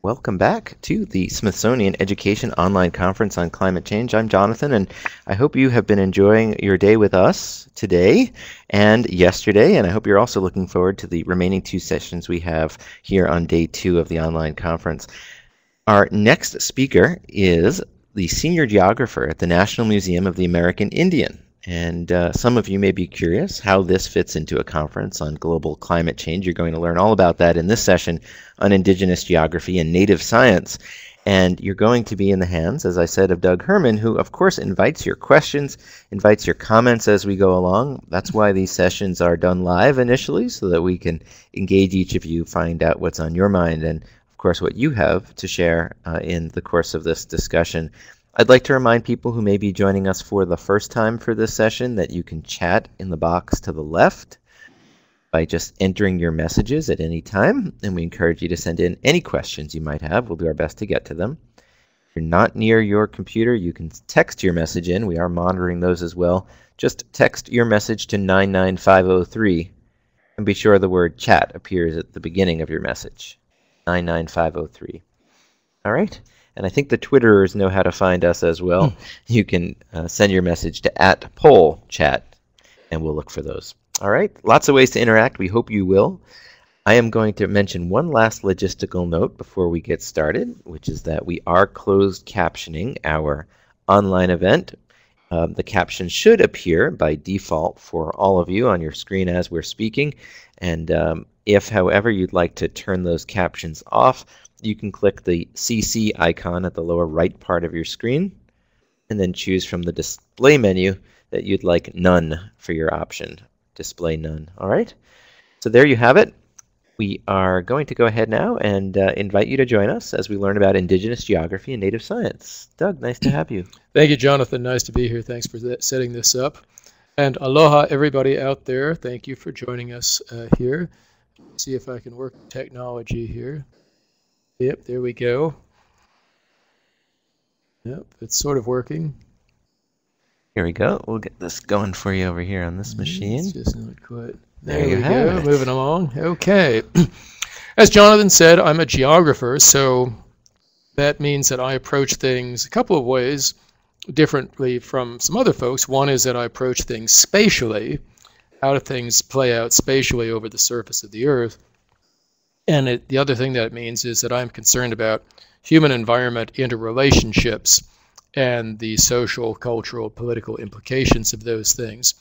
Welcome back to the Smithsonian Education Online Conference on Climate Change. I'm Jonathan, and I hope you have been enjoying your day with us today and yesterday, and I hope you're also looking forward to the remaining two sessions we have here on day 2 of the online conference. Our next speaker is the senior geographer at the National Museum of the American Indian. And some of you may be curious how this fits into a conference on global climate change. You're going to learn all about that in this session on Indigenous geography and native science. And you're going to be in the hands, as I said, of Doug Herman, who of course invites your questions, invites your comments as we go along. That's why these sessions are done live initially, so that we can engage each of you, find out what's on your mind, and of course what you have to share in the course of this discussion. I'd like to remind people who may be joining us for the first time for this session that you can chat in the box to the left by just entering your messages at any time, and we encourage you to send in any questions you might have. We'll do our best to get to them. If you're not near your computer, you can text your message in. We are monitoring those as well. Just text your message to 99503, and be sure the word chat appears at the beginning of your message. 99503. All right? And I think the Twitterers know how to find us as well. You can send your message to @pollchat, and we'll look for those. All right, lots of ways to interact. We hope you will. I am going to mention one last logistical note before we get started, which is that we are closed captioning our online event. The caption should appear by default for all of you on your screen as we're speaking. And if, however, you'd like to turn those captions off, you can click the CC icon at the lower right part of your screen and then choose from the display menu that you'd like none for your option. Display none. All right? So there you have it. We are going to go ahead now and invite you to join us as we learn about Indigenous geography and native science. Doug, nice to have you. Thank you, Jonathan. Nice to be here. Thanks for setting this up. And aloha, everybody out there. Thank you for joining us here. See if I can work the technology here. Yep, there we go. Yep, it's sort of working. Here we go. We'll get this going for you over here on this machine. It's just not quite. There we you go. have it. Moving along. Okay. As Jonathan said, I'm a geographer, so that means that I approach things a couple of ways differently from some other folks. One is that I approach things spatially. How do things play out spatially over the surface of the Earth? And the other thing that it means is that I'm concerned about human-environment interrelationships and the social, cultural, political implications of those things.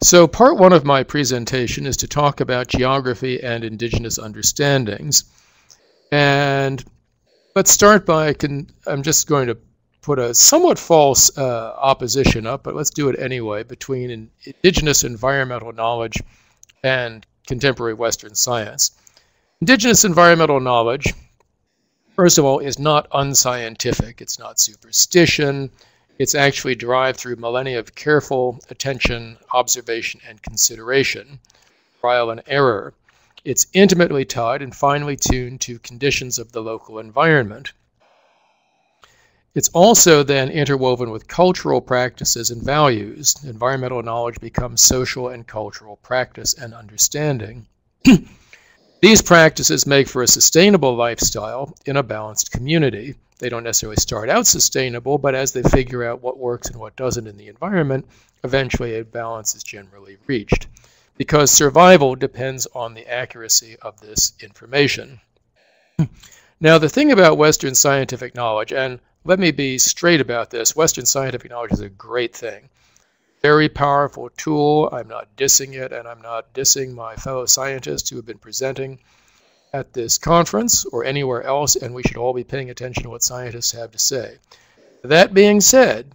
So part one of my presentation is to talk about geography and indigenous understandings. And let's start by, I'm just going to put a somewhat false opposition up, but let's do it anyway, between indigenous environmental knowledge and contemporary Western science. Indigenous environmental knowledge, first of all, is not unscientific. It's not superstition. It's actually derived through millennia of careful attention, observation, and consideration, trial and error. It's intimately tied and finely tuned to conditions of the local environment. It's also then interwoven with cultural practices and values. Environmental knowledge becomes social and cultural practice and understanding. These practices make for a sustainable lifestyle in a balanced community. They don't necessarily start out sustainable, but as they figure out what works and what doesn't in the environment, eventually a balance is generally reached, because survival depends on the accuracy of this information. Now, the thing about Western scientific knowledge, and let me be straight about this, Western scientific knowledge is a great thing. Very powerful tool. I'm not dissing it, and I'm not dissing my fellow scientists who have been presenting at this conference or anywhere else, and we should all be paying attention to what scientists have to say. That being said,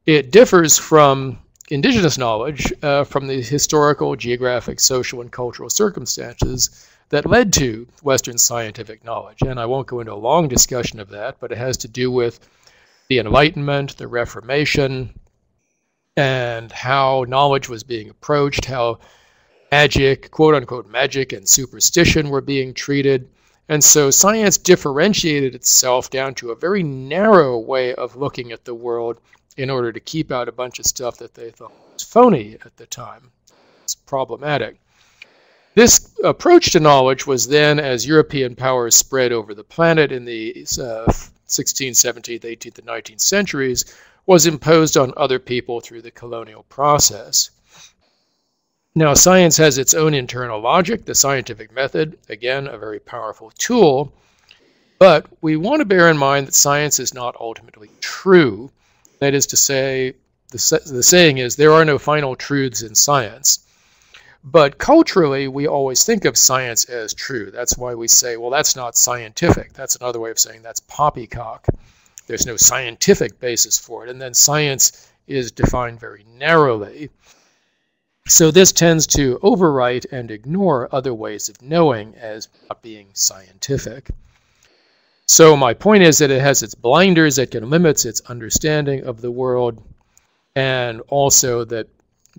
it differs from indigenous knowledge from the historical, geographic, social, and cultural circumstances that led to Western scientific knowledge. And I won't go into a long discussion of that, but it has to do with the Enlightenment, the Reformation, and how knowledge was being approached, how magic, quote-unquote magic, and superstition were being treated. And so science differentiated itself down to a very narrow way of looking at the world in order to keep out a bunch of stuff that they thought was phony at the time. It's problematic. This approach to knowledge was then, as European powers spread over the planet in the 16th, 17th, 18th, and 19th centuries, was imposed on other people through the colonial process. Now, science has its own internal logic, the scientific method, again, a very powerful tool, but we want to bear in mind that science is not ultimately true. That is to say, the saying is, there are no final truths in science. But culturally, we always think of science as true. That's why we say, well, that's not scientific. That's another way of saying that's poppycock. There's no scientific basis for it. And then science is defined very narrowly. So this tends to overwrite and ignore other ways of knowing as not being scientific. So my point is that it has its blinders that can limit its understanding of the world, and also that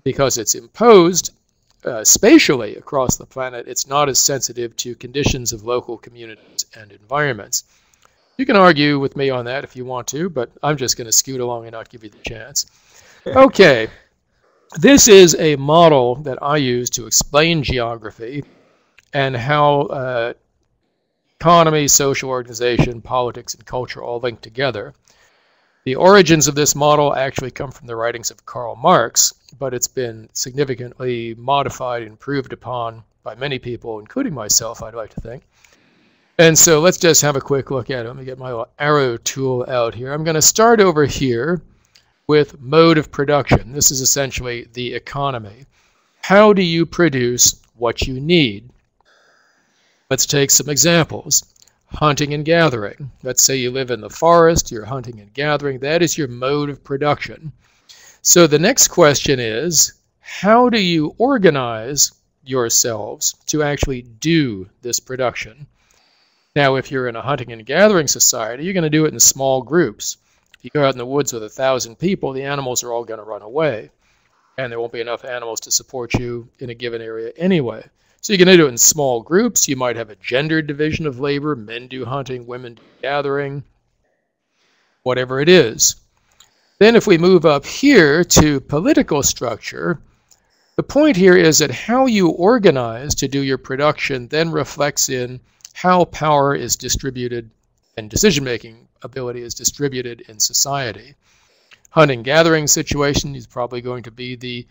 because it's imposed spatially across the planet, it's not as sensitive to conditions of local communities and environments. You can argue with me on that if you want to, but I'm just going to scoot along and not give you the chance. Okay, this is a model that I use to explain geography and how economy, social organization, politics, and culture all link together. The origins of this model actually come from the writings of Karl Marx, but it's been significantly modified and improved upon by many people, including myself, I'd like to think. And so let's just have a quick look at it. Let me get my little arrow tool out here. I'm going to start over here with mode of production. This is essentially the economy. How do you produce what you need? Let's take some examples. Hunting and gathering. Let's say you live in the forest, you're hunting and gathering. That is your mode of production. So the next question is, how do you organize yourselves to actually do this production? Now, if you're in a hunting and gathering society, you're going to do it in small groups. If you go out in the woods with 1,000 people, the animals are all going to run away. And there won't be enough animals to support you in a given area anyway. So you're going to do it in small groups. You might have a gender division of labor. Men do hunting, women do gathering, whatever it is. Then if we move up here to political structure, the point here is that how you organize to do your production then reflects in how power is distributed and decision-making ability is distributed in society. Hunting-gathering situation is probably going to be the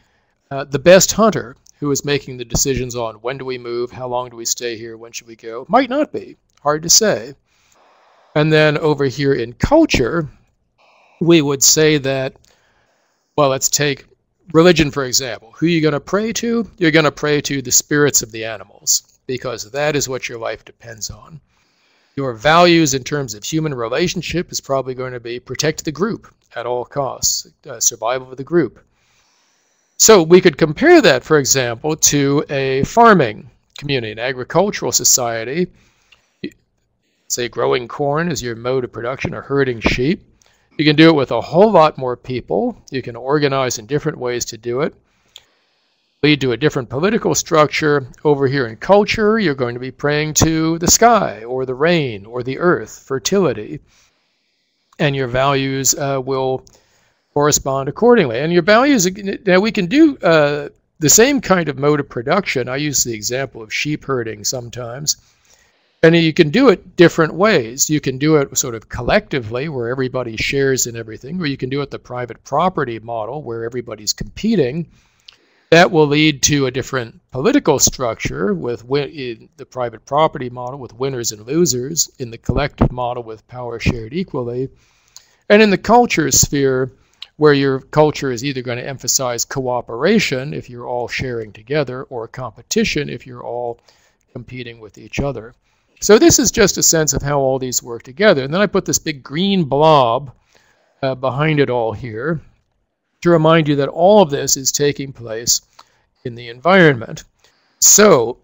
best hunter who is making the decisions on when do we move, how long do we stay here, when should we go. Might not be, hard to say. And then over here in culture, we would say that, well, let's take religion, for example. Who are you going to pray to? You're going to pray to the spirits of the animals, because that is what your life depends on. Your values in terms of human relationship is probably going to be protect the group at all costs, survival of the group. So we could compare that, for example, to a farming community, an agricultural society. Say growing corn is your mode of production, or herding sheep. You can do it with a whole lot more people. You can organize in different ways to do it. Lead to a different political structure. Over here in culture, you're going to be praying to the sky or the rain or the earth, fertility. And your values will correspond accordingly. And your values, now we can do the same kind of mode of production. I use the example of sheep herding sometimes. And you can do it different ways. You can do it sort of collectively, where everybody shares in everything, or you can do it the private property model, where everybody's competing. That will lead to a different political structure with in the private property model with winners and losers, in the collective model with power shared equally, and in the culture sphere, where your culture is either going to emphasize cooperation if you're all sharing together, or competition if you're all competing with each other. So this is just a sense of how all these work together. And then I put this big green blob behind it all here to remind you that all of this is taking place in the environment. So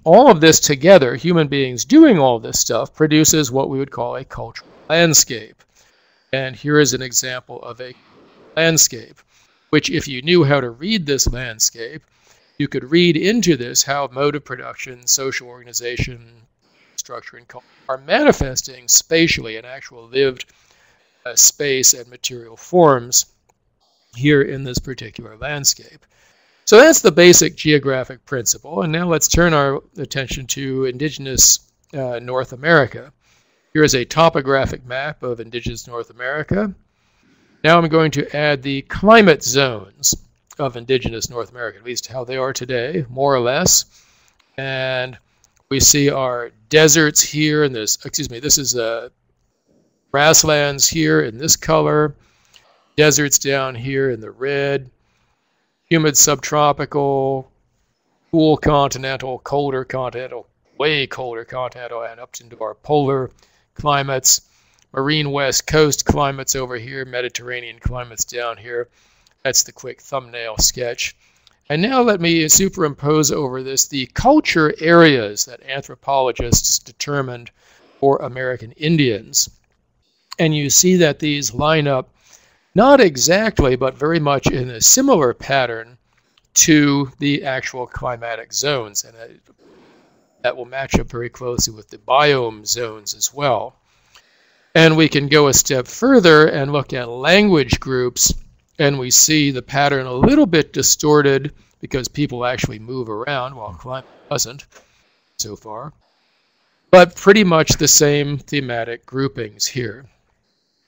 all of this together, human beings doing all this stuff, produces what we would call a cultural landscape. And here is an example of a landscape, which if you knew how to read this landscape, you could read into this how mode of production, social organization, structure, and culture are manifesting spatially in actual lived space and material forms here in this particular landscape. So that's the basic geographic principle. And now let's turn our attention to indigenous North America. Here is a topographic map of indigenous North America. Now I'm going to add the climate zones of indigenous North America, at least how they are today, more or less. And we see our deserts here, and this is grasslands here in this color, deserts down here in the red, humid subtropical, cool continental, colder continental, way colder continental, and up into our polar climates, marine west coast climates over here, Mediterranean climates down here. That's the quick thumbnail sketch. And now let me superimpose over this the culture areas that anthropologists determined for American Indians. And you see that these line up not exactly, but very much in a similar pattern to the actual climatic zones. And that will match up very closely with the biome zones as well. And we can go a step further and look at language groups, and we see the pattern a little bit distorted because people actually move around while climate doesn't so far. But pretty much the same thematic groupings here.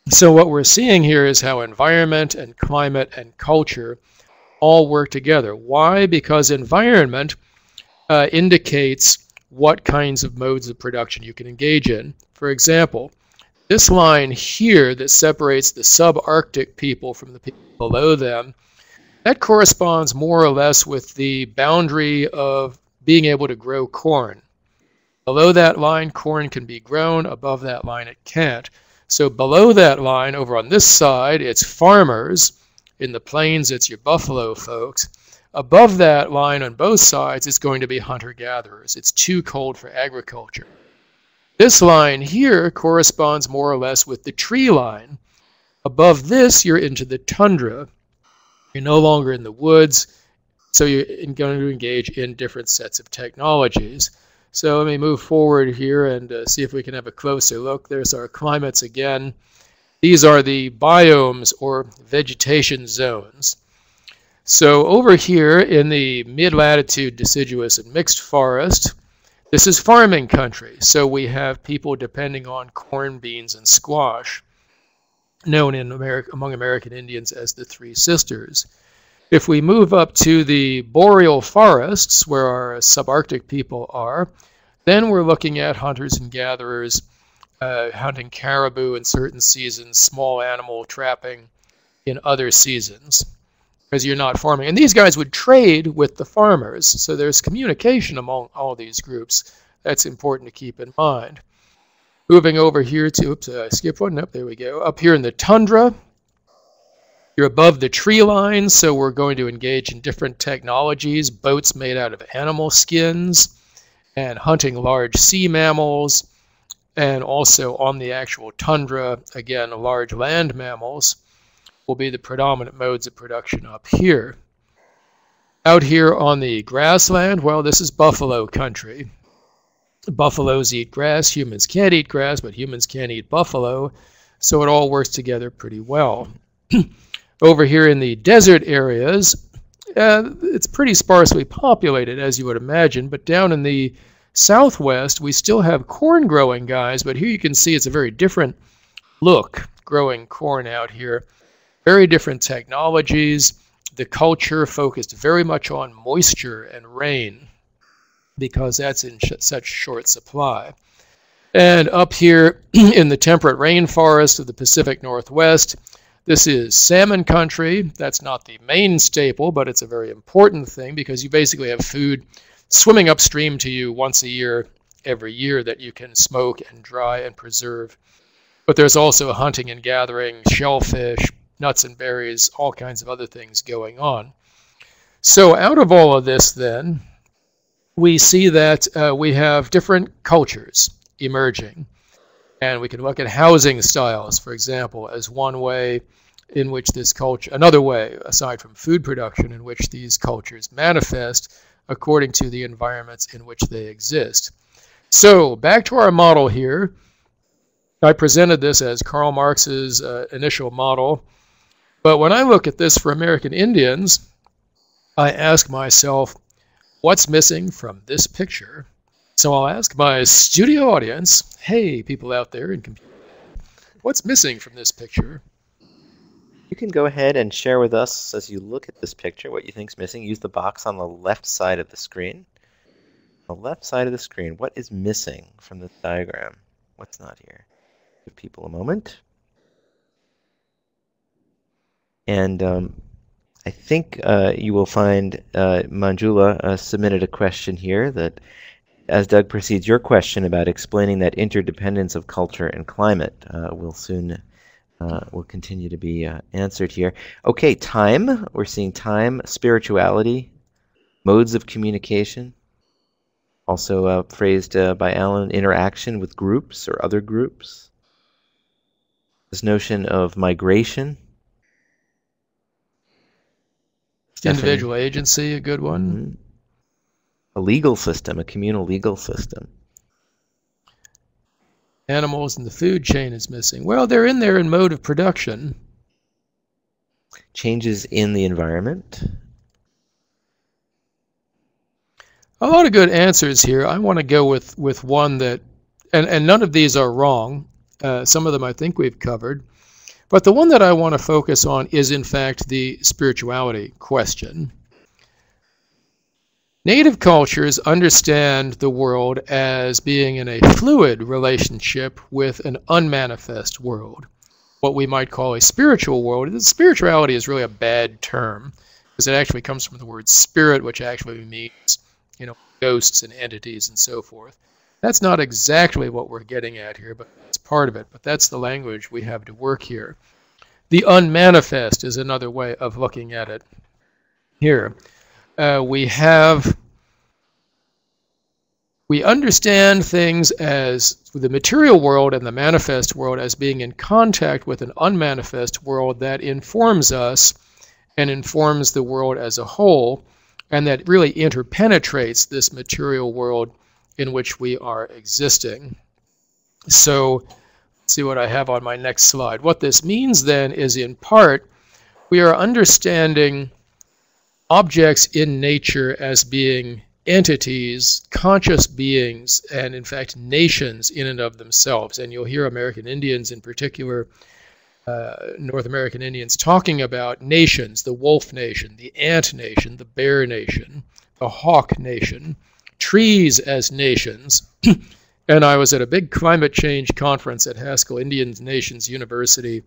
So what we're seeing here is how environment and climate and culture all work together. Why? Because environment indicates what kinds of modes of production you can engage in. For example, this line here that separates the subarctic people from the people below them, that corresponds more or less with the boundary of being able to grow corn. Below that line, corn can be grown. Above that line, it can't. So below that line, over on this side, it's farmers. In the plains, it's your buffalo folks. Above that line on both sides, it's going to be hunter-gatherers. It's too cold for agriculture. This line here corresponds more or less with the tree line. Above this, you're into the tundra. You're no longer in the woods, so you're going to engage in different sets of technologies. So let me move forward here and see if we can have a closer look. There's our climates again. These are the biomes or vegetation zones. So over here in the mid-latitude deciduous and mixed forest, this is farming country. So we have people depending on corn, beans, and squash, known in among American Indians as the Three Sisters. If we move up to the boreal forests, where our subarctic people are, then we're looking at hunters and gatherers, hunting caribou in certain seasons, small animal trapping in other seasons, because you're not farming. And these guys would trade with the farmers, so there's communication among all these groups. That's important to keep in mind. Moving over here to, oops, I skipped one. Nope, there we go. Up here in the tundra, you're above the tree line, so we're going to engage in different technologies, boats made out of animal skins, and hunting large sea mammals, and also on the actual tundra, again, large land mammals will be the predominant modes of production up here. Out here on the grassland, well, this is buffalo country. Buffaloes eat grass, humans can't eat grass, but humans can't eat buffalo, so it all works together pretty well. Over here in the desert areas, it's pretty sparsely populated, as you would imagine, but down in the southwest, we still have corn-growing guys, but here you can see it's a very different look, growing corn out here. Very different technologies. The culture focused very much on moisture and rain, because that's in such short supply. And up here in the temperate rainforest of the Pacific Northwest, this is salmon country. That's not the main staple, but it's a very important thing because you basically have food swimming upstream to you once a year, every year, that you can smoke and dry and preserve. But there's also hunting and gathering, shellfish, nuts and berries, all kinds of other things going on. So out of all of this then, we see that we have different cultures emerging. And we can look at housing styles, for example, as one way in which this culture, another way, aside from food production, in which these cultures manifest according to the environments in which they exist. So back to our model here. I presented this as Karl Marx's initial model. But when I look at this for American Indians, I ask myself, what's missing from this picture? So I'll ask my studio audience, hey, people out there in computer, what's missing from this picture? You can go ahead and share with us as you look at this picture what you think's missing. Use the box on the left side of the screen. The left side of the screen, what is missing from this diagram? What's not here? Give people a moment. And I think you will find Manjula submitted a question here that, as Doug proceeds, your question about explaining that interdependence of culture and climate will continue to be answered here. Okay, time. We're seeing time, spirituality, modes of communication. Also phrased by Alan, interaction with groups or other groups. This notion of migration. Individual agency, a good one. Mm-hmm. A legal system, a communal legal system. Animals in the food chain is missing. Well, they're in there in mode of production. Changes in the environment. A lot of good answers here. I want to go with one that, and none of these are wrong. Some of them I think we've covered. But the one that I want to focus on is, in fact, the spirituality question. Native cultures understand the world as being in a fluid relationship with an unmanifest world, what we might call a spiritual world. Spirituality is really a bad term because it actually comes from the word spirit, which actually means, ghosts and entities and so forth. That's not exactly what we're getting at here, but it's part of it. But that's the language we have to work here. The unmanifest is another way of looking at it here. We understand things as the material world and the manifest world as being in contact with an unmanifest world that informs us and informs the world as a whole, and that really interpenetrates this material world in which we are existing. So, let's see what I have on my next slide. What this means then is, in part, we are understanding objects in nature as being entities, conscious beings, and in fact nations in and of themselves. And you'll hear American Indians in particular, North American Indians, talking about nations: the wolf nation, the ant nation, the bear nation, the hawk nation, trees as nations. And I was at a big climate change conference at Haskell Indian Nations University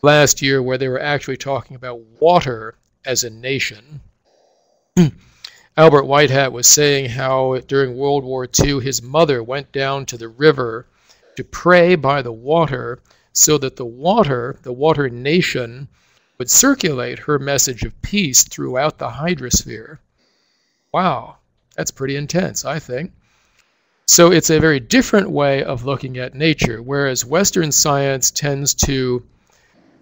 last year where they were actually talking about water as a nation. Albert Whitehat was saying how during World War II his mother went down to the river to pray by the water so that the water nation, would circulate her message of peace throughout the hydrosphere. Wow, that's pretty intense, I think. So it's a very different way of looking at nature, whereas Western science tends to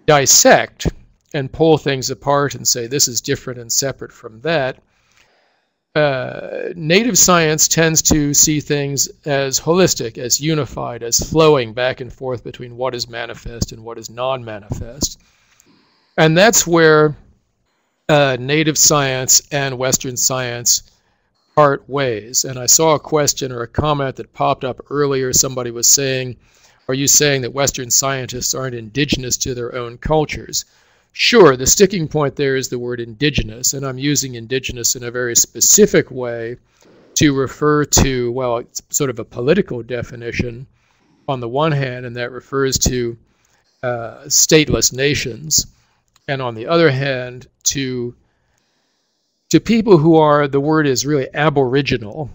dissect and pull things apart and say this is different and separate from that. Native science tends to see things as holistic, as unified, as flowing back and forth between what is manifest and what is non-manifest. And that's where native science and Western science part ways. And I saw a question or a comment that popped up earlier. Somebody was saying, are you saying that Western scientists aren't indigenous to their own cultures? Sure, the sticking point there is the word indigenous, and I'm using indigenous in a very specific way to refer to, well, it's sort of a political definition on the one hand, and that refers to stateless nations, and on the other hand to people who are, the word is really aboriginal,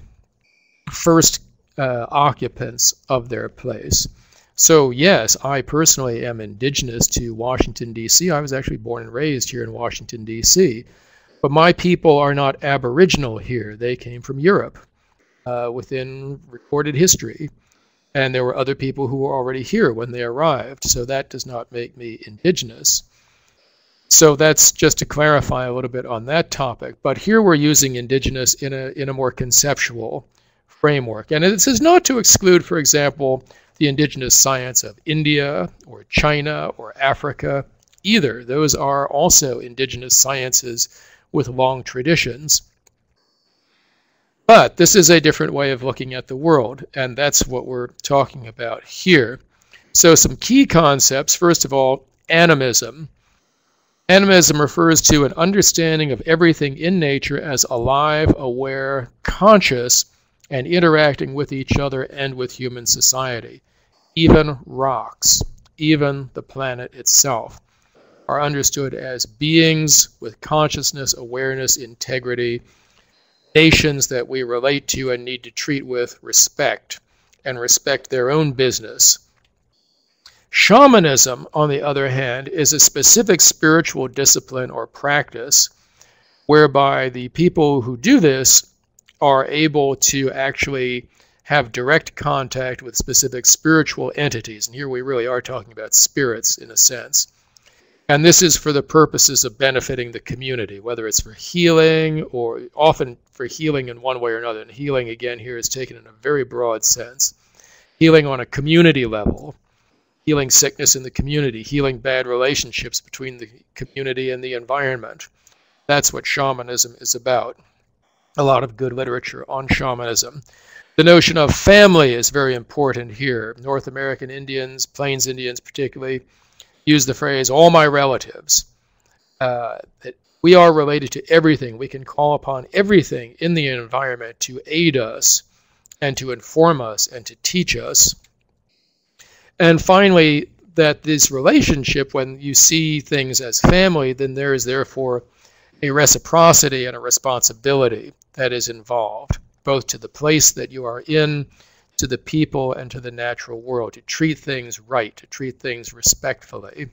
first occupants of their place. So yes, I personally am indigenous to Washington, D.C. I was actually born and raised here in Washington, D.C. But my people are not aboriginal here. They came from Europe within recorded history. And there were other people who were already here when they arrived. So that does not make me indigenous. So that's just to clarify a little bit on that topic. But here we're using indigenous in a more conceptual framework. And this is not to exclude, for example, the indigenous science of India or China or Africa either. Those are also indigenous sciences with long traditions. But this is a different way of looking at the world, and that's what we're talking about here. So some key concepts. First of all, animism. Animism refers to an understanding of everything in nature as alive, aware, conscious, and interacting with each other and with human society. Even rocks, even the planet itself, are understood as beings with consciousness, awareness, integrity, nations that we relate to and need to treat with respect and respect their own business. Shamanism, on the other hand, is a specific spiritual discipline or practice whereby the people who do this are able to actually have direct contact with specific spiritual entities. And here we really are talking about spirits in a sense. And this is for the purposes of benefiting the community, whether it's for healing or often for healing in one way or another. And healing, again, here is taken in a very broad sense. Healing on a community level, healing sickness in the community, healing bad relationships between the community and the environment. That's what shamanism is about. A lot of good literature on shamanism. The notion of family is very important here. North American Indians, Plains Indians particularly, use the phrase, all my relatives. That we are related to everything. We can call upon everything in the environment to aid us and to inform us and to teach us. And finally, that this relationship, when you see things as family, then there is therefore a reciprocity and a responsibility that is involved, both to the place that you are in, to the people, and to the natural world, to treat things right, to treat things respectfully.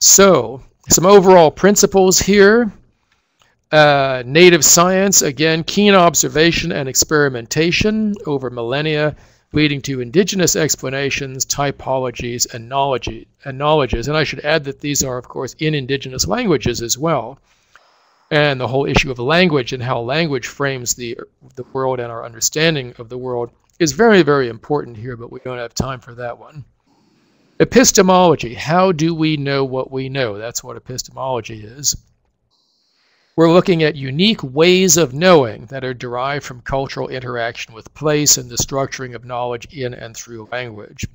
So, some overall principles here. Native science, again, keen observation and experimentation over millennia, leading to indigenous explanations, typologies, and knowledges. And I should add that these are, of course, in indigenous languages as well. And the whole issue of language and how language frames the world and our understanding of the world is very, very important here, but we don't have time for that one. Epistemology. How do we know what we know? That's what epistemology is. We're looking at unique ways of knowing that are derived from cultural interaction with place and the structuring of knowledge in and through language.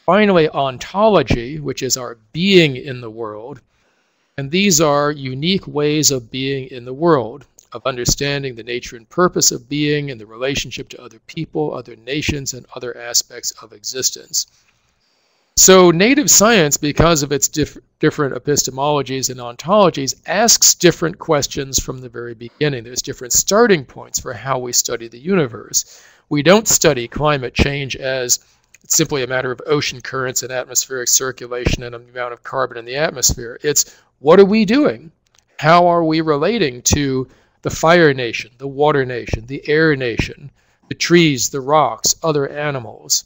Finally, ontology, which is our being in the world. And these are unique ways of being in the world, of understanding the nature and purpose of being and the relationship to other people, other nations, and other aspects of existence. So native science, because of its different epistemologies and ontologies, asks different questions from the very beginning. There's different starting points for how we study the universe. We don't study climate change as it's simply a matter of ocean currents and atmospheric circulation and the amount of carbon in the atmosphere. It's what are we doing? How are we relating to the fire nation, the water nation, the air nation, the trees, the rocks, other animals?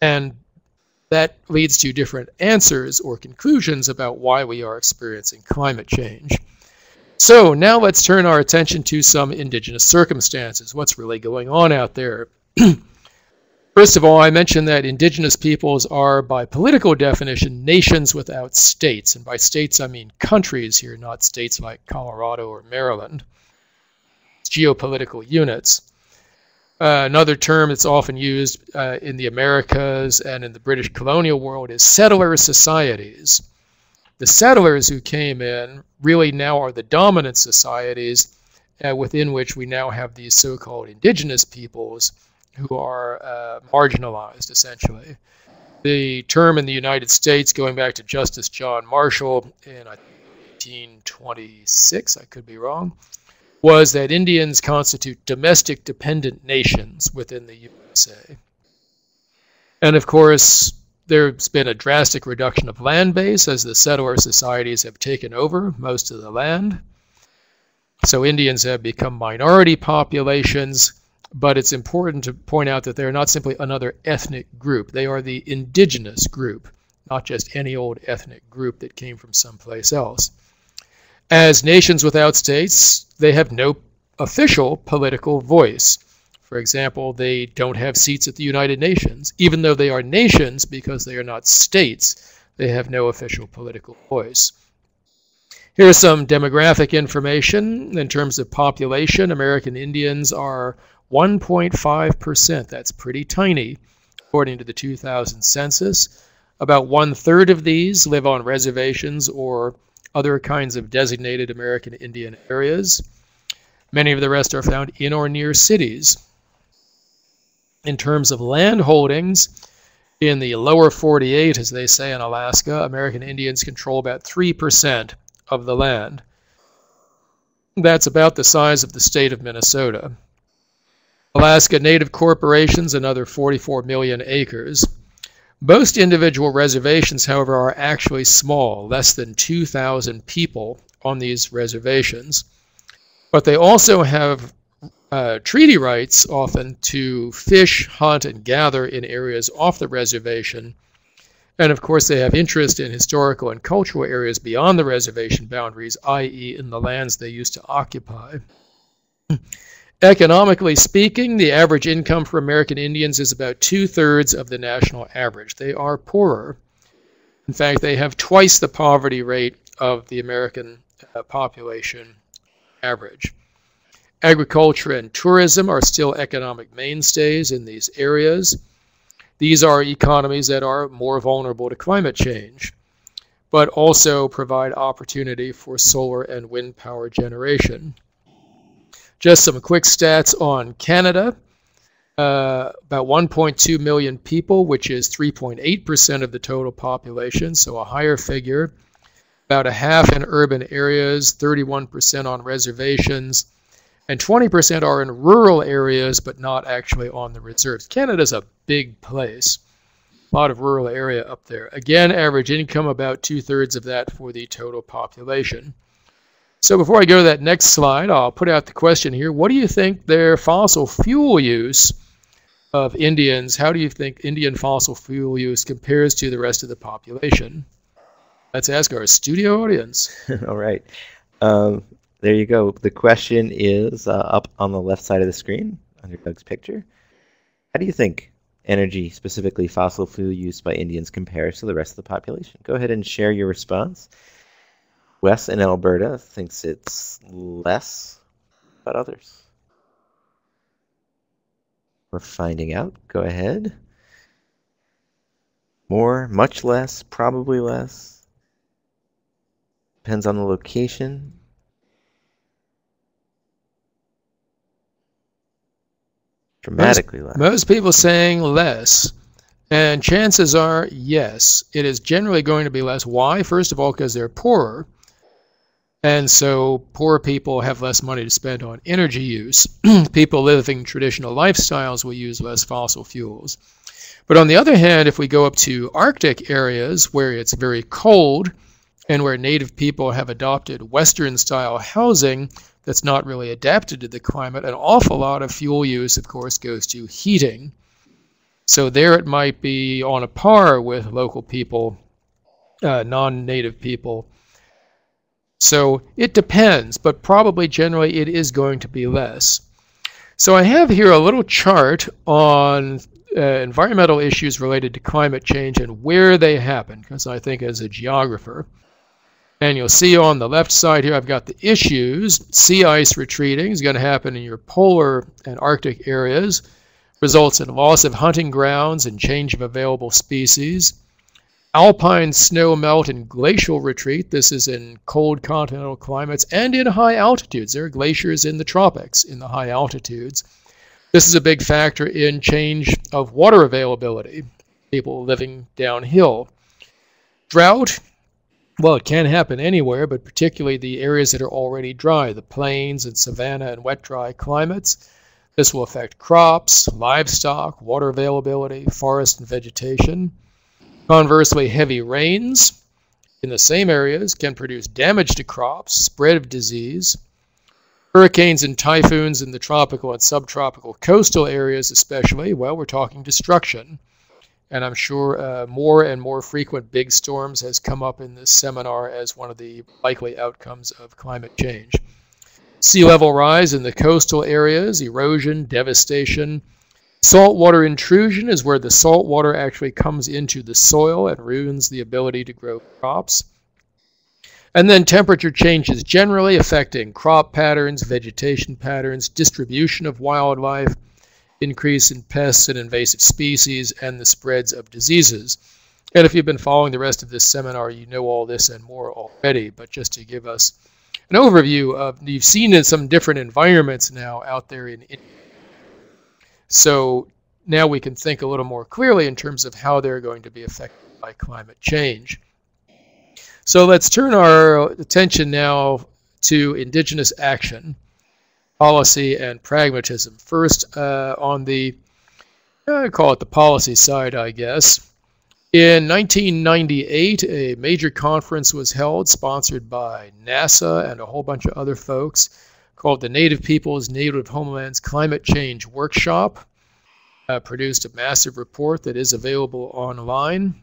And that leads to different answers or conclusions about why we are experiencing climate change. So now let's turn our attention to some indigenous circumstances. What's really going on out there? First of all, I mentioned that indigenous peoples are, by political definition, nations without states. And by states, I mean countries here, not states like Colorado or Maryland. It's geopolitical units. Another term that's often used in the Americas and in the British colonial world is settler societies. The settlers who came in really now are the dominant societies within which we now have these so-called indigenous peoples who are marginalized, essentially. The term in the United States, going back to Justice John Marshall in 1826, I could be wrong, was that Indians constitute domestic dependent nations within the USA. And of course, there's been a drastic reduction of land base as the settler societies have taken over most of the land. So Indians have become minority populations, but it's important to point out that they're not simply another ethnic group. They are the indigenous group, not just any old ethnic group that came from someplace else. As nations without states, they have no official political voice. For example, they don't have seats at the United Nations. Even though they are nations, because they are not states, they have no official political voice. Here's some demographic information. In terms of population, American Indians are 1.5%. That's pretty tiny, according to the 2000 census. About 1/3 of these live on reservations or other kinds of designated American Indian areas. Many of the rest are found in or near cities. In terms of land holdings, in the lower 48, as they say in Alaska, American Indians control about 3% of the land. That's about the size of the state of Minnesota. Alaska Native corporations, another 44 million acres. Most individual reservations, however, are actually small, less than 2,000 people on these reservations. But they also have treaty rights often to fish, hunt, and gather in areas off the reservation. And of course, they have interest in historical and cultural areas beyond the reservation boundaries, i.e. in the lands they used to occupy. Economically speaking, the average income for American Indians is about 2/3 of the national average. They are poorer. In fact, they have twice the poverty rate of the American population average. Agriculture and tourism are still economic mainstays in these areas. These are economies that are more vulnerable to climate change, but also provide opportunity for solar and wind power generation. Just some quick stats on Canada. About 1.2 million people, which is 3.8% of the total population, so a higher figure. About a half in urban areas, 31% on reservations, and 20% are in rural areas, but not actually on the reserves. Canada's a big place. A lot of rural area up there. Again, average income, about 2/3 of that for the total population. So before I go to that next slide, I'll put out the question here. What do you think their fossil fuel use of Indians, how do you think Indian fossil fuel use compares to the rest of the population? Let's ask our studio audience. All right. There you go. The question is up on the left side of the screen under Doug's picture. How do you think energy, specifically fossil fuel use by Indians, compares to the rest of the population? Go ahead and share your response. Wes in Alberta thinks it's less, but others. We're finding out. Go ahead. More, much less, probably less. Depends on the location. Dramatically less. Most people saying less. And chances are, yes, it is generally going to be less. Why? First of all, because they're poorer. And so poor people have less money to spend on energy use. People living traditional lifestyles will use less fossil fuels. But on the other hand, if we go up to Arctic areas where it's very cold and where native people have adopted Western-style housing that's not really adapted to the climate, an awful lot of fuel use, of course, goes to heating. So there it might be on a par with local people, non-native people. So it depends, but probably generally it is going to be less. So I have here a little chart on environmental issues related to climate change and where they happen, because I think as a geographer. And you'll see on the left side here I've got the issues. Sea ice retreating is going to happen in your polar and Arctic areas. Results in loss of hunting grounds and change of available species. Alpine snow melt and glacial retreat. This is in cold continental climates and in high altitudes. There are glaciers in the tropics in the high altitudes. This is a big factor in change of water availability, people living downhill. Drought, well, it can happen anywhere, but particularly the areas that are already dry, the plains and savanna and wet dry climates. This will affect crops, livestock, water availability, forest and vegetation. Conversely, heavy rains in the same areas can produce damage to crops, spread of disease. Hurricanes and typhoons in the tropical and subtropical coastal areas especially, well, we're talking destruction. And I'm sure more and more frequent big storms has come up in this seminar as one of the likely outcomes of climate change. Sea level rise in the coastal areas, erosion, devastation. Saltwater intrusion is where the salt water actually comes into the soil and ruins the ability to grow crops. And then temperature changes generally affecting crop patterns, vegetation patterns, distribution of wildlife, increase in pests and invasive species, and the spreads of diseases. And if you've been following the rest of this seminar, you know all this and more already, but just to give us an overview of, you've seen in some different environments now out there in India. So now we can think a little more clearly in terms of how they're going to be affected by climate change. So let's turn our attention now to indigenous action, policy, and pragmatism. First, on the, I call it the policy side, I guess. In 1998, a major conference was held, sponsored by NASA and a whole bunch of other folks, called the Native Peoples, Native Homelands Climate Change Workshop. Produced a massive report that is available online.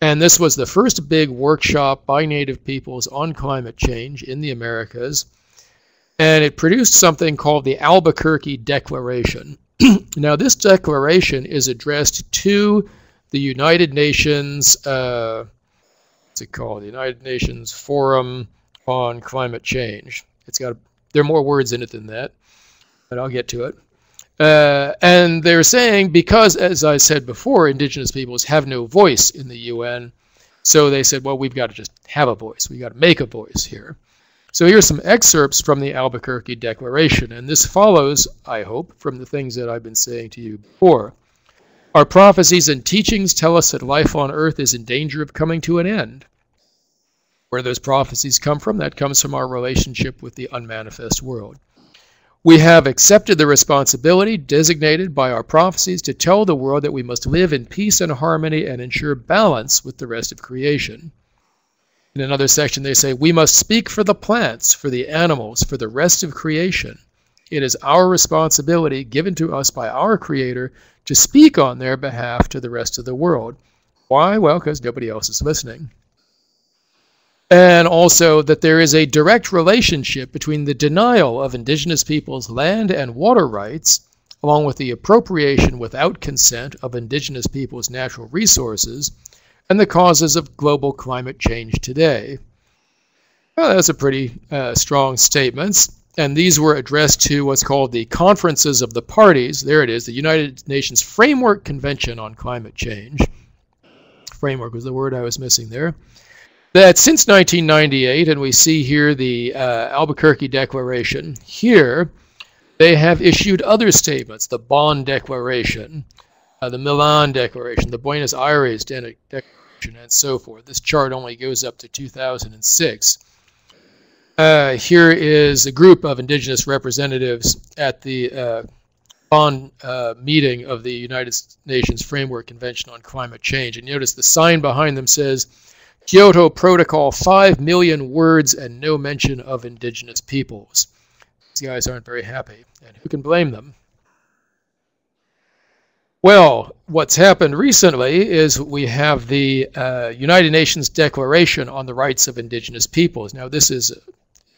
And this was the first big workshop by Native peoples on climate change in the Americas. And it produced something called the Albuquerque Declaration. Now, this declaration is addressed to the United Nations, what's it called? The United Nations Forum on Climate Change. There are more words in it than that, but I'll get to it. And they're saying, because, as I said before, indigenous peoples have no voice in the UN, so they said, well, we've got to just have a voice. We've got to make a voice here. So here's some excerpts from the Albuquerque Declaration, and this follows, I hope, from the things that I've been saying to you before. Our prophecies and teachings tell us that life on Earth is in danger of coming to an end. Where those prophecies come from, that comes from our relationship with the unmanifest world. We have accepted the responsibility designated by our prophecies to tell the world that we must live in peace and harmony and ensure balance with the rest of creation. In another section, they say, we must speak for the plants, for the animals, for the rest of creation. It is our responsibility given to us by our Creator to speak on their behalf to the rest of the world. Why? Well, because nobody else is listening. And also that there is a direct relationship between the denial of indigenous peoples' land and water rights, along with the appropriation without consent of indigenous peoples' natural resources, and the causes of global climate change today. Well, that's a pretty strong statements. And these were addressed to what's called the Conferences of the Parties. There it is, the United Nations Framework Convention on Climate Change. Framework was the word I was missing there. That since 1998, and we see here the Albuquerque Declaration, here they have issued other statements, the Bonn Declaration, the Milan Declaration, the Buenos Aires Declaration, and so forth. This chart only goes up to 2006. Here is a group of indigenous representatives at the Bonn meeting of the United Nations Framework Convention on Climate Change. And notice the sign behind them says, Kyoto Protocol, 5 million words and no mention of indigenous peoples. These guys aren't very happy, and who can blame them? Well, what's happened recently is we have the United Nations Declaration on the Rights of Indigenous Peoples. Now, this is, in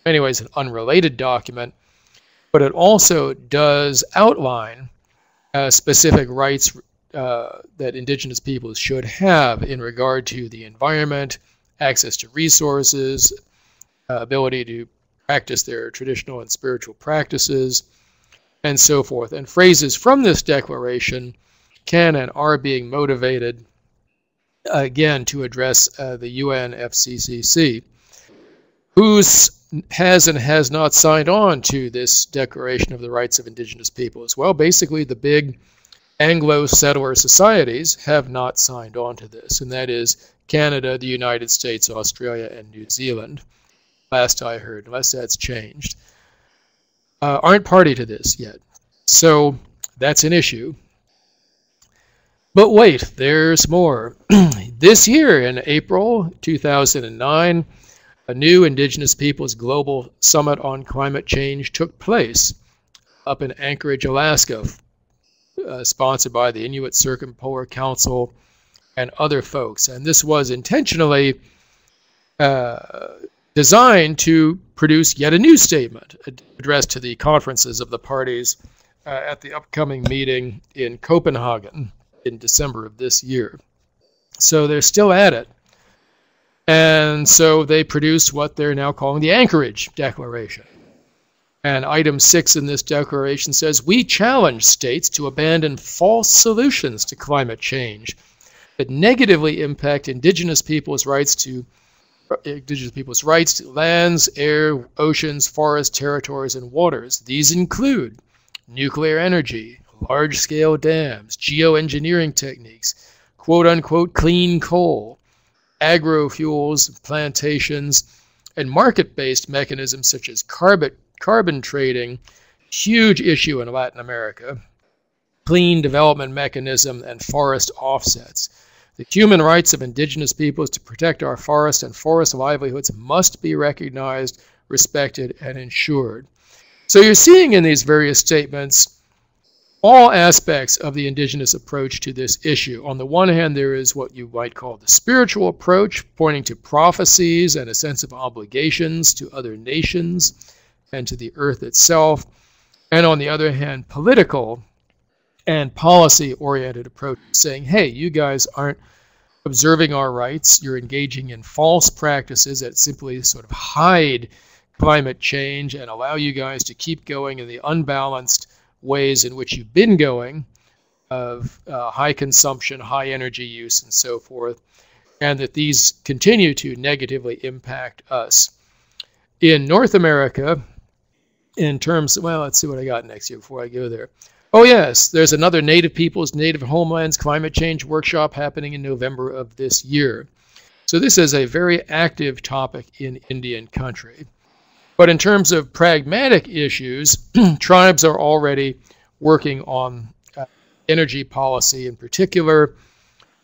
many ways, an unrelated document, but it also does outline specific rights that indigenous peoples should have in regard to the environment, access to resources, ability to practice their traditional and spiritual practices, and so forth. And phrases from this declaration can and are being motivated, again, to address the UNFCCC, who has and has not signed on to this Declaration of the Rights of Indigenous Peoples. Well, basically, the big Anglo-settler societies have not signed on to this, and that is Canada, the United States, Australia, and New Zealand, last I heard, unless that's changed, aren't party to this yet. So that's an issue. But wait, there's more. This year, in April 2009, a new Indigenous Peoples Global Summit on Climate Change took place up in Anchorage, Alaska, sponsored by the Inuit Circumpolar Council and other folks. And this was intentionally designed to produce yet a new statement addressed to the conferences of the parties at the upcoming meeting in Copenhagen in December of this year. So they're still at it. And so they produced what they're now calling the Anchorage Declaration. And item 6 in this declaration says, we challenge states to abandon false solutions to climate change that negatively impact indigenous peoples' rights to lands, air, oceans, forests, territories, and waters. These include nuclear energy, large-scale dams, geoengineering techniques, quote-unquote clean coal, agrofuels, plantations, and market-based mechanisms such as carbon trading, huge issue in Latin America, clean development mechanism, and forest offsets. The human rights of indigenous peoples to protect our forests and forest livelihoods must be recognized, respected, and ensured. So you're seeing in these various statements all aspects of the indigenous approach to this issue. On the one hand, there is what you might call the spiritual approach, pointing to prophecies and a sense of obligations to other nations and to the earth itself. And on the other hand, political and policy-oriented approach, saying, hey, you guys aren't observing our rights. You're engaging in false practices that simply sort of hide climate change and allow you guys to keep going in the unbalanced ways in which you've been going of high consumption, high energy use, and so forth, and that these continue to negatively impact us. In North America, in terms, well, let's see what I got next year before I go there. Oh yes, there's another Native Peoples, Native Homelands Climate Change workshop happening in November of this year. So this is a very active topic in Indian country. But in terms of pragmatic issues, tribes are already working on energy policy in particular.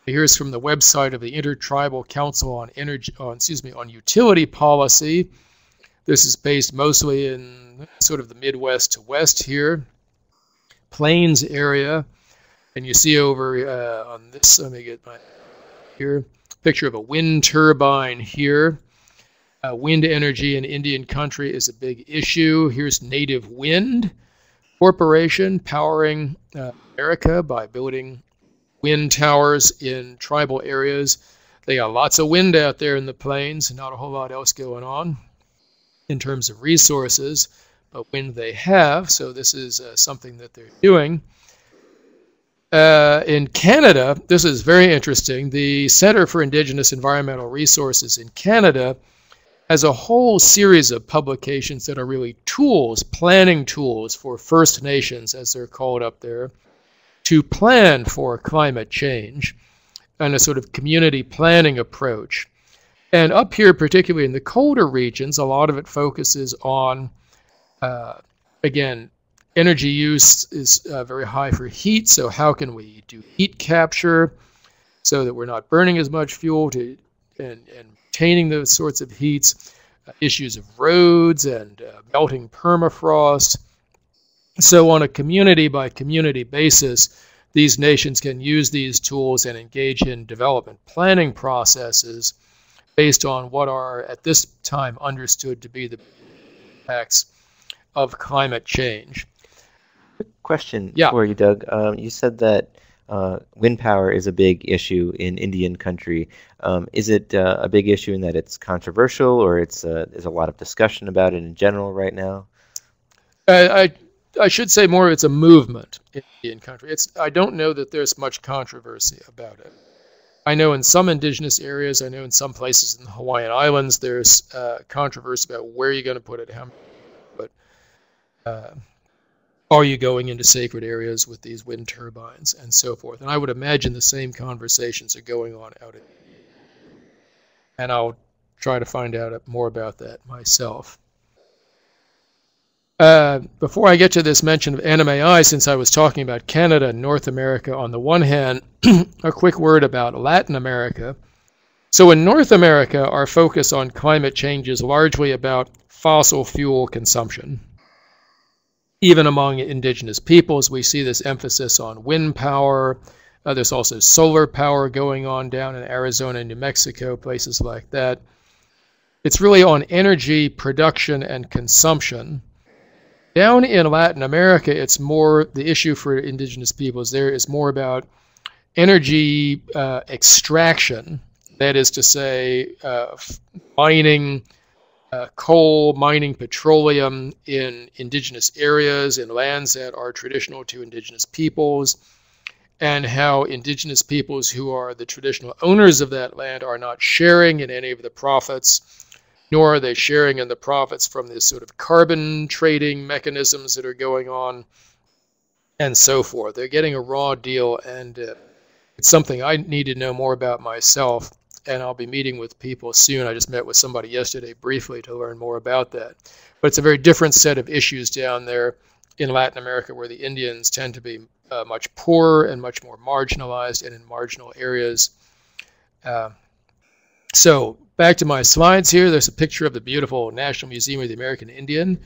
Here's from the website of the Intertribal Council on Utility Policy. This is based mostly in sort of the Midwest to West here, Plains area. And you see over on this, let me get my here, picture of a wind turbine here. Wind energy in Indian country is a big issue. Here's Native Wind Corporation powering America by building wind towers in tribal areas. They got lots of wind out there in the plains and not a whole lot else going on in terms of resources, but wind they have, so this is something that they're doing. In Canada, this is very interesting. The Centre for Indigenous Environmental Resources in Canada has a whole series of publications that are really tools, planning tools for First Nations, as they're called up there, to plan for climate change and a sort of community planning approach. And up here, particularly in the colder regions, a lot of it focuses on, again, energy use is very high for heat, so how can we do heat capture so that we're not burning as much fuel and maintaining those sorts of heats, issues of roads and melting permafrost. So on a community by community basis, these nations can use these tools and engage in development planning processes based on what are at this time understood to be the impacts of climate change. Question for you, Doug. You said that wind power is a big issue in Indian country. Is it a big issue in that it's controversial, or there's a lot of discussion about it in general right now? I should say more it's a movement in Indian country. I don't know that there's much controversy about it. I know in some indigenous areas, I know in some places in the Hawaiian Islands, there's controversy about where you're going to put it, how many, but are you going into sacred areas with these wind turbines and so forth? And I would imagine the same conversations are going on out in India. And I'll try to find out more about that myself. Before I get to this mention of NMAI, since I was talking about Canada and North America on the one hand, a quick word about Latin America. So in North America, our focus on climate change is largely about fossil fuel consumption. Even among indigenous peoples, we see this emphasis on wind power. There's also solar power going on down in Arizona and New Mexico, places like that. It's really on energy production and consumption. Down in Latin America, it's more, the issue for indigenous peoples there is more about energy extraction, That is to say, mining coal, mining petroleum in indigenous areas, in lands that are traditional to indigenous peoples, and how indigenous peoples who are the traditional owners of that land are not sharing in any of the profits, nor are they sharing in the profits from this sort of carbon trading mechanisms that are going on, and so forth. They're getting a raw deal, and it's something I need to know more about myself, and I'll be meeting with people soon. I just met with somebody yesterday briefly to learn more about that. But it's a very different set of issues down there in Latin America, where the Indians tend to be much poorer and much more marginalized and in marginal areas. So back to my slides here. There's a picture of the beautiful National Museum of the American Indian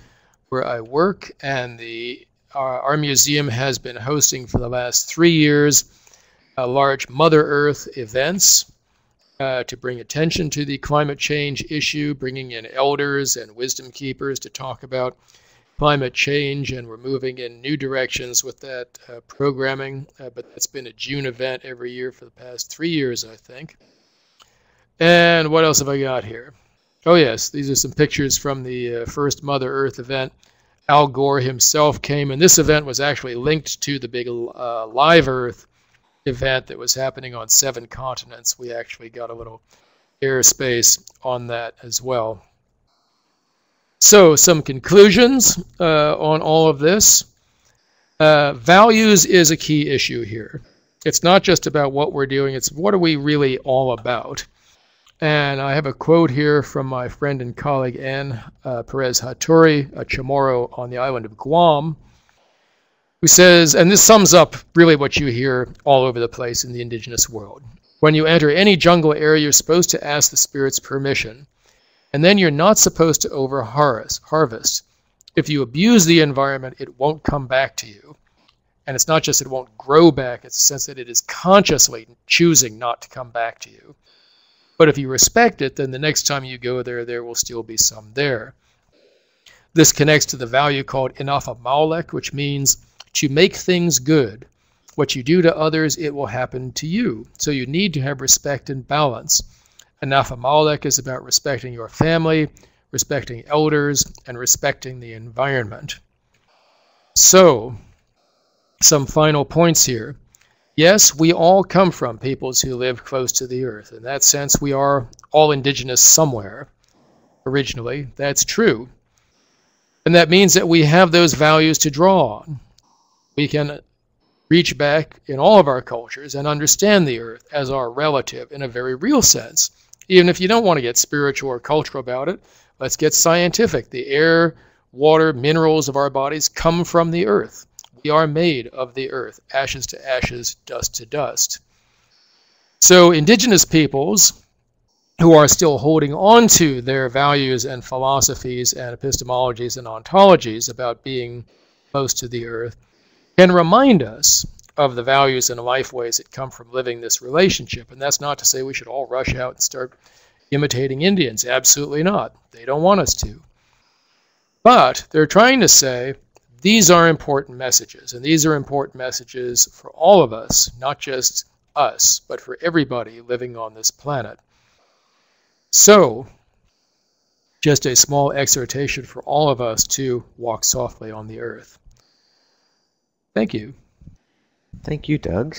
where I work, and our museum has been hosting for the last 3 years large Mother Earth events to bring attention to the climate change issue, bringing in elders and wisdom keepers to talk about climate change, and we're moving in new directions with that programming, but that's been a June event every year for the past 3 years, I think. And what else have I got here? Oh yes, these are some pictures from the first Mother Earth event. Al Gore himself came, and this event was actually linked to the big Live Earth event that was happening on 7 continents. We actually got a little airspace on that as well. So some conclusions on all of this. Values is a key issue here. It's not just about what we're doing, it's what are we really all about. And I have a quote here from my friend and colleague Ann Perez Hattori, a Chamorro on the island of Guam, who says, and this sums up really what you hear all over the place in the indigenous world. When you enter any jungle area, you're supposed to ask the spirits permission, and then you're not supposed to over-harvest. If you abuse the environment, it won't come back to you. And it's not just it won't grow back, it's the sense that it is consciously choosing not to come back to you. But if you respect it, then the next time you go there, there will still be some there. This connects to the value called Inafa Maulek, which means to make things good. What you do to others, it will happen to you. So you need to have respect and balance. Inafa Maulek is about respecting your family, respecting elders, and respecting the environment. So, some final points here. Yes, we all come from peoples who live close to the earth. In that sense, we are all indigenous somewhere. Originally, that's true. And that means that we have those values to draw on. We can reach back in all of our cultures and understand the earth as our relative in a very real sense. Even if you don't want to get spiritual or cultural about it, let's get scientific. The air, water, minerals of our bodies come from the earth. We are made of the earth, ashes to ashes, dust to dust. So indigenous peoples who are still holding on to their values and philosophies and epistemologies and ontologies about being close to the earth can remind us of the values and life ways that come from living this relationship. And that's not to say we should all rush out and start imitating Indians. Absolutely not. They don't want us to. But they're trying to say these are important messages, and these are important messages for all of us, not just us, but for everybody living on this planet. So, just a small exhortation for all of us to walk softly on the earth. Thank you. Thank you, Doug.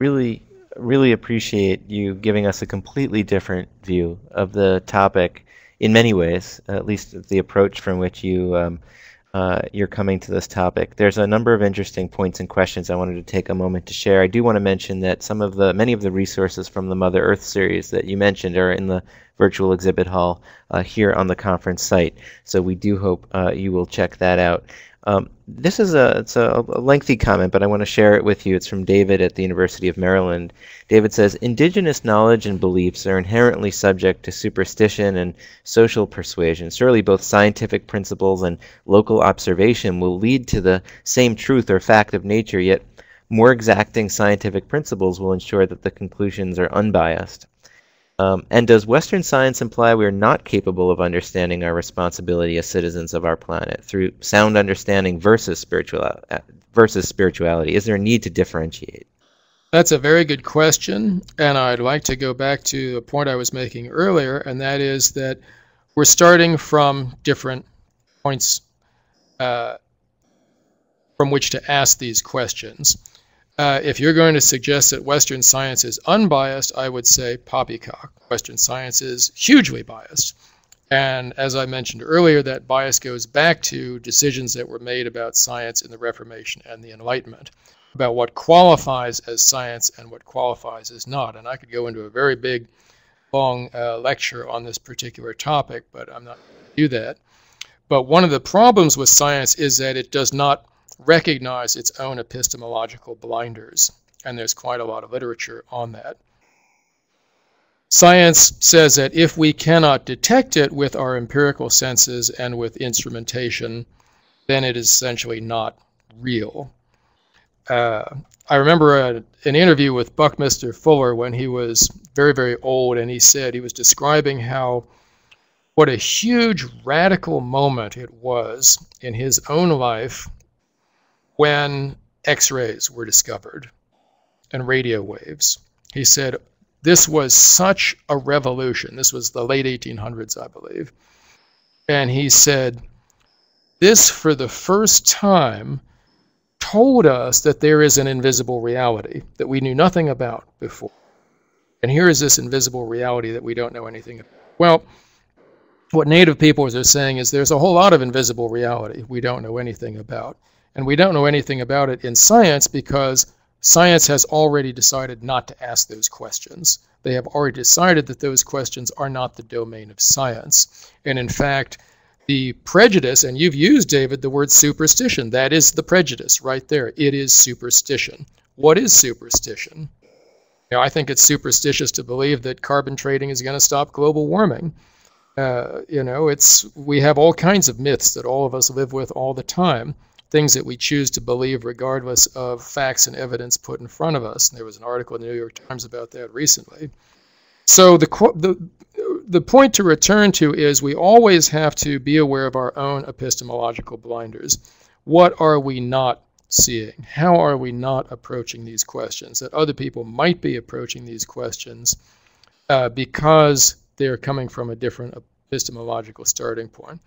Really appreciate you giving us a completely different view of the topic in many ways, at least the approach from which you're coming to this topic. There's a number of interesting points and questions I wanted to take a moment to share. I do want to mention that many of the resources from the Mother Earth series that you mentioned are in the virtual exhibit hall here on the conference site. So we do hope you will check that out. This is it's a lengthy comment, but I want to share it with you. It's from David at the University of Maryland. David says, indigenous knowledge and beliefs are inherently subject to superstition and social persuasion. Surely both scientific principles and local observation will lead to the same truth or fact of nature, yet more exacting scientific principles will ensure that the conclusions are unbiased. And does Western science imply we are not capable of understanding our responsibility as citizens of our planet through sound understanding versus spirituality? Is there a need to differentiate? That's a very good question, and I'd like to go back to a point I was making earlier, and that is that we're starting from different points from which to ask these questions. If you're going to suggest that Western science is unbiased, I would say poppycock. Western science is hugely biased. And as I mentioned earlier, that bias goes back to decisions that were made about science in the Reformation and the Enlightenment, about what qualifies as science and what qualifies as not. And I could go into a very big, long lecture on this particular topic, but I'm not going to do that. But one of the problems with science is that it does not recognize its own epistemological blinders. And there's quite a lot of literature on that. Science says that if we cannot detect it with our empirical senses and with instrumentation, then it is essentially not real. I remember an interview with Buckminster Fuller when he was very, very old, and he said he was describing what a huge radical moment it was in his own life when X-rays were discovered and radio waves. He said, this was such a revolution. This was the late 1800s, I believe. And he said, this for the first time told us that there is an invisible reality that we knew nothing about before. And here is this invisible reality that we don't know anything about. Well, what native peoples are saying is there's a whole lot of invisible reality we don't know anything about. And we don't know anything about it in science because science has already decided not to ask those questions. They have already decided that those questions are not the domain of science. And in fact, the prejudice, and you've used, David, the word superstition. That is the prejudice right there. It is superstition. What is superstition? I think it's superstitious to believe that carbon trading is going to stop global warming. We have all kinds of myths that all of us live with all the time, things that we choose to believe regardless of facts and evidence put in front of us. And there was an article in the New York Times about that recently. So the point to return to is we always have to be aware of our own epistemological blinders. What are we not seeing? How are we not approaching these questions? That other people might be approaching these questions because they're coming from a different epistemological starting point.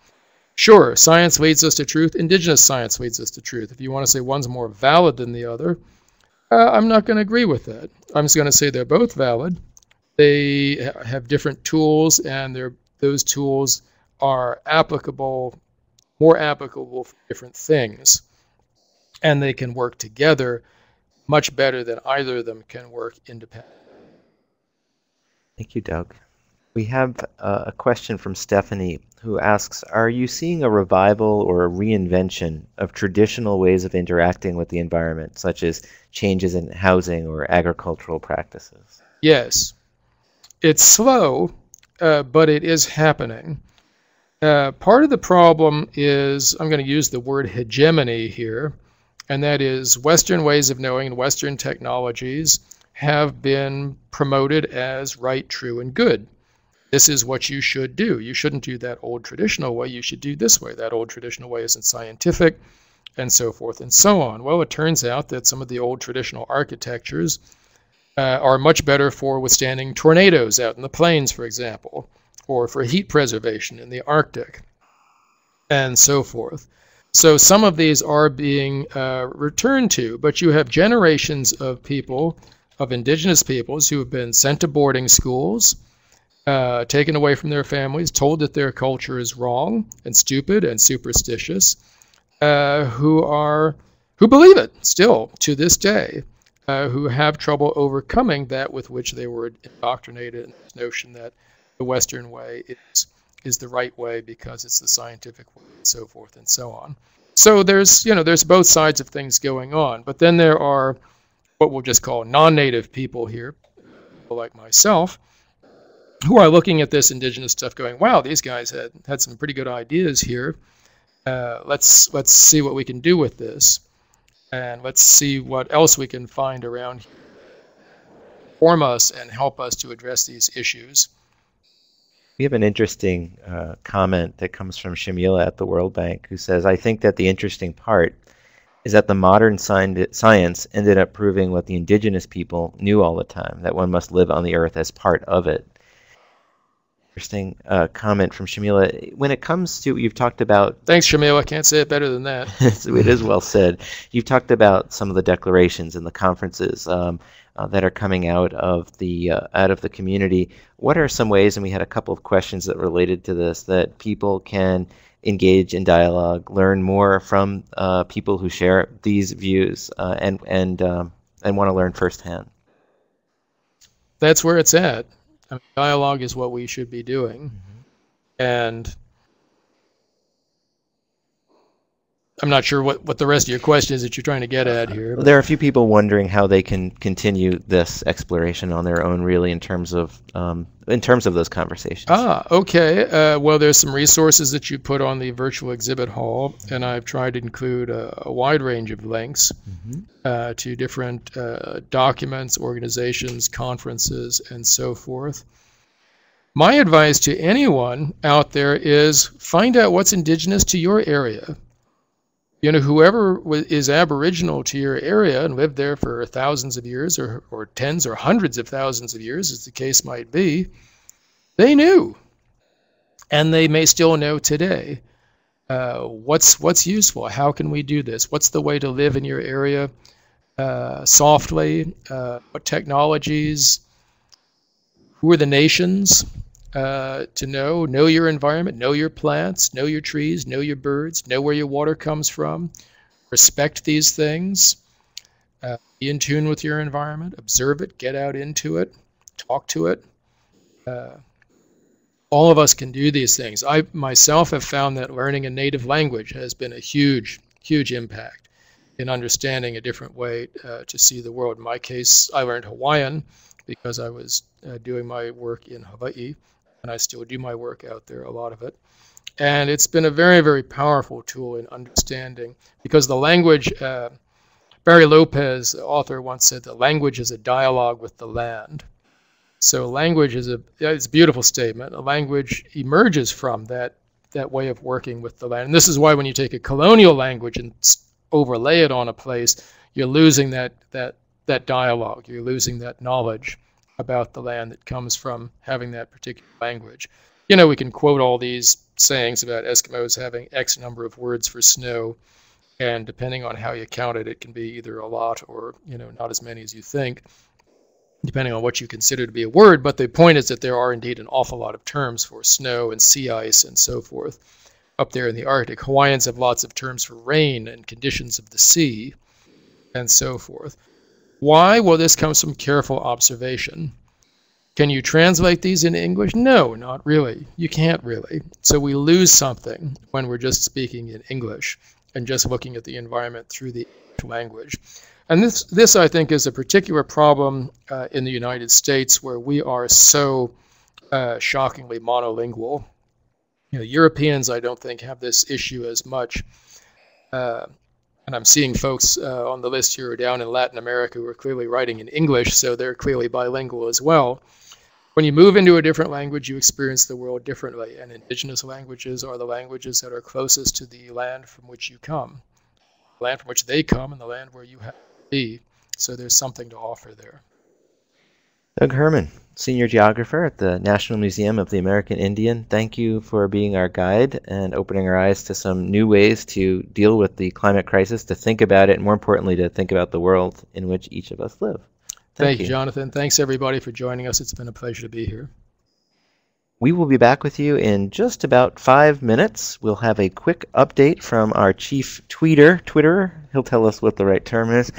Sure, science leads us to truth. Indigenous science leads us to truth. If you want to say one's more valid than the other, I'm not going to agree with that. I'm just going to say they're both valid. They have different tools, and those tools are more applicable for different things. And they can work together much better than either of them can work independently. Thank you, Doug. We have a question from Stephanie, who asks, are you seeing a revival or a reinvention of traditional ways of interacting with the environment, such as changes in housing or agricultural practices? Yes. It's slow, but it is happening. Part of the problem is, I'm going to use the word hegemony here, and that is Western ways of knowing and Western technologies have been promoted as right, true, and good. This is what you should do. You shouldn't do that old traditional way. You should do this way. That old traditional way isn't scientific, and so forth and so on. Well, it turns out that some of the old traditional architectures are much better for withstanding tornadoes out in the plains, for example, or for heat preservation in the Arctic, and so forth. So some of these are being returned to, but you have generations of people, of indigenous peoples, who have been sent to boarding schools, taken away from their families, told that their culture is wrong and stupid and superstitious, who believe it still to this day. Who have trouble overcoming that with which they were indoctrinated in this notion that the Western way is the right way because it's the scientific way, and so forth and so on. So there's both sides of things going on, but then there are what we'll just call non-native people here, people like myself, who are looking at this indigenous stuff going, wow, these guys had some pretty good ideas here. Let's see what we can do with this. And let's see what else we can find around here to inform us and help us to address these issues. We have an interesting comment that comes from Shamila at the World Bank, who says, I think that the interesting part is that the modern science ended up proving what the indigenous people knew all the time, that one must live on the earth as part of it. Interesting comment from Shamila. When it comes to, you've talked about... Thanks, Shamila. Can't say it better than that. It is well said. You've talked about some of the declarations and the conferences that are coming out of the community. What are some ways, and we had a couple of questions that related to this, that people can engage in dialogue, learn more from people who share these views and want to learn firsthand? That's where it's at. I mean, dialogue is what we should be doing. And I'm not sure what the rest of your question is that you're trying to get at here. There are a few people wondering how they can continue this exploration on their own, really, in terms of those conversations. Okay. Well, there's some resources that you put on the virtual exhibit hall, and I've tried to include a wide range of links to different documents, organizations, conferences, and so forth. My advice to anyone out there is find out what's indigenous to your area. You know, whoever is aboriginal to your area and lived there for thousands of years or tens or hundreds of thousands of years, as the case might be, they knew. And they may still know today. What's useful? How can we do this? What's the way to live in your area softly? What technologies? Who are the nations? To know your environment, know your plants, know your trees, know your birds, know where your water comes from, respect these things, be in tune with your environment, observe it, get out into it, talk to it. All of us can do these things. I myself have found that learning a native language has been a huge, huge impact in understanding a different way to see the world. In my case, I learned Hawaiian because I was doing my work in Hawaii. And I still do my work out there, a lot of it. And it's been a very, very powerful tool in understanding, because the language, Barry Lopez, the author, once said that language is a dialogue with the land. So language is it's a beautiful statement. A language emerges from that way of working with the land. And this is why when you take a colonial language and overlay it on a place, you're losing that dialogue. You're losing that knowledge about the land that comes from having that particular language. You know, we can quote all these sayings about Eskimos having X number of words for snow, and depending on how you count it, it can be either a lot or, you know, not as many as you think, depending on what you consider to be a word. But the point is that there are indeed an awful lot of terms for snow and sea ice and so forth up there in the Arctic. Hawaiians have lots of terms for rain and conditions of the sea and so forth. Why? Well, this comes from careful observation. Can you translate these into English? No, not really. You can't really. So we lose something when we're just speaking in English and just looking at the environment through the language. And this I think, is a particular problem in the United States, where we are so shockingly monolingual. You know, Europeans, I don't think, have this issue as much. And I'm seeing folks on the list here down in Latin America who are clearly writing in English, so they're clearly bilingual as well. When you move into a different language, you experience the world differently, and indigenous languages are the languages that are closest to the land from which you come, the land from which they come, and the land where you have to be. So there's something to offer there. Doug Herman, Senior Geographer at the National Museum of the American Indian, thank you for being our guide and opening our eyes to some new ways to deal with the climate crisis, to think about it, and more importantly, to think about the world in which each of us live. Thank you, Jonathan. Thanks, everybody, for joining us. It's been a pleasure to be here. We will be back with you in just about 5 minutes. We'll have a quick update from our chief Twitterer. He'll tell us what the right term is,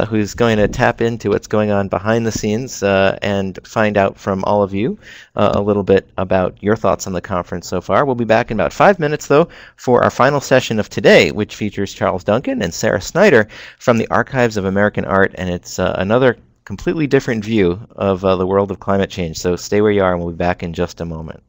who's going to tap into what's going on behind the scenes and find out from all of you a little bit about your thoughts on the conference so far. We'll be back in about 5 minutes, though, for our final session of today, which features Charles Duncan and Sarah Snyder from the Archives of American Art, and it's another completely different view of the world of climate change. So stay where you are, and we'll be back in just a moment.